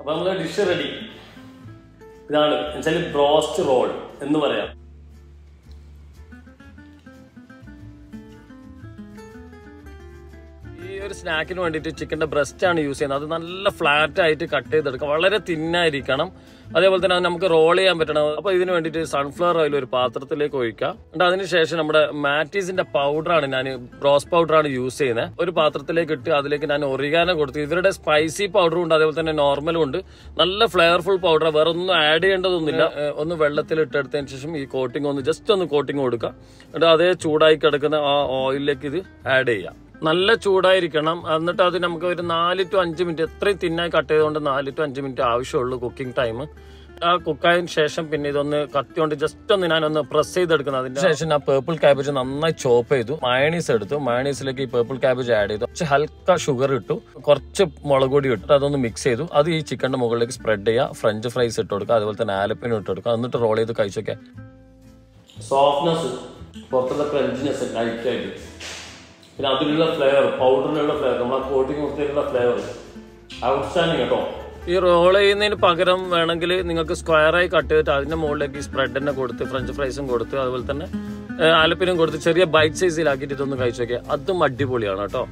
അപ്പൊ നമ്മളെ dish ready. ഇതാണ് എന്നുവെച്ചാൽ ബ്രോസ്റ്റ് റോൾ എന്ന് പറയാം. ഈ ഒരു സ്നാക്കിന് വേണ്ടിയിട്ട് ചിക്കൻ്റെ ബ്രസ്റ്റ് ആണ് യൂസ് ചെയ്യുന്നത്. അത് നല്ല ഫ്ലാറ്റ് ആയിട്ട് കട്ട് ചെയ്തെടുക്കുക, വളരെ തിന്നായിരിക്കണം. അതേപോലെ തന്നെ അത് നമുക്ക് റോൾ ചെയ്യാൻ പറ്റണം. അപ്പോൾ ഇതിന് വേണ്ടിയിട്ട് സൺഫ്ലവർ ഓയിൽ ഒരു പാത്രത്തിലേക്ക് ഒഴിക്കുക. എന്നിട്ട് അതിനുശേഷം നമ്മുടെ മാറ്റീസിന്റെ പൗഡറാണ്, ഞാൻ ബ്രോസ് പൗഡറാണ് യൂസ് ചെയ്യുന്നത്. ഒരു പാത്രത്തിലേക്ക് ഇട്ട് അതിലേക്ക് ഞാൻ ഒറിഗാനോ കൊടുത്തു. ഇവരുടെ സ്പൈസി പൗഡറും ഉണ്ട്, അതേപോലെ തന്നെ നോർമലും ഉണ്ട്. നല്ല ഫ്ലേവർഫുൾ പൗഡർ, വേറെ ഒന്നും ആഡ് ചെയ്യേണ്ടതൊന്നുമില്ല. ഒന്ന് വെള്ളത്തിൽ ഇട്ടെടുത്തതിന് ശേഷം ഈ കോട്ടിംഗ് ഒന്ന് ജസ്റ്റ് ഒന്ന് കോട്ടിംഗ് കൊടുക്കുക. എന്നിട്ട് അതേ ചൂടായി കിടക്കുന്ന ആ ഓയിലിലേക്ക് ഇത് ആഡ് ചെയ്യുക. നല്ല ചൂടായിരിക്കണം. എന്നിട്ട് അത് നമുക്ക് ഒരു 4 to 5 മിനിറ്റ്, എത്രയും തിന്നായി കട്ട് ചെയ്തുകൊണ്ട് 4 to 5 മിനിറ്റ് ആവശ്യമുള്ളൂ കുക്കിംഗ് ടൈം. ആ കുക്കായതിനു ശേഷം പിന്നെ ഇതൊന്ന് കത്തി കൊണ്ട് ജസ്റ്റ് ഒന്ന് ഞാനൊന്ന് പ്രസ് ചെയ്തെടുക്കുന്നത്. അതിന് ശേഷം ഞാൻ പേർപ്പിൾ ക്യാബേജ് നന്നായി ചോപ്പ് ചെയ്തു. മയണീസ് എടുത്തു. മയണീസിലേക്ക് ഈ പേർപ്പിൾ ക്യാബേജ് ആഡ് ചെയ്തു. കുറച്ച് ഹൽക്ക ഷുഗർ ഇട്ടു, കുറച്ച് മുളക് പൊടി ഇട്ടു. അതൊന്ന് മിക്സ് ചെയ്തു. അത് ഈ ചിക്കൻ്റെ മുകളിലേക്ക് സ്പ്രെഡ് ചെയ്യുക. ഫ്രഞ്ച് ഫ്രൈസ് ഇട്ട് കൊടുക്കുക, അതുപോലെ തന്നെ ആലപ്പിനും ഇട്ട് കൊടുക്കുക. എന്നിട്ട് റോൾ ചെയ്ത് കഴിച്ചു നോക്കുക. സോഫ്റ്റ്നെസ്, പുറത്തുള്ള ക്രഞ്ചിനെസ് ലൈറ്റായിട്ട്, പിന്നെ അതിലുള്ള ഫ്ലേവർ, പൗഡറിലുള്ള ഫ്ലേവർ, നമ്മളെ കോട്ടിങ് കൊടുത്തതിലുള്ള ഫ്ലേവർ ഔട്ട്സ്റ്റാൻഡിങ് കേട്ടോ. ഈ റോൾ ചെയ്യുന്നതിന് പകരം വേണമെങ്കിൽ നിങ്ങൾക്ക് സ്ക്വയറായി കട്ട് ചെയ്തിട്ട് അതിന്റെ മുകളിലേക്ക് ഈ സ്പ്രെഡ് തന്നെ കൊടുത്ത് ഫ്രഞ്ച് ഫ്രൈസും കൊടുത്ത് അതുപോലെ തന്നെ ആലപ്പിനും കൊടുത്ത് ചെറിയ ബൈറ്റ് സൈസിലാക്കിയിട്ട് ഇതൊന്ന് കഴിച്ചു നോക്കിയാൽ അതും അടിപൊളിയാണ് കേട്ടോ.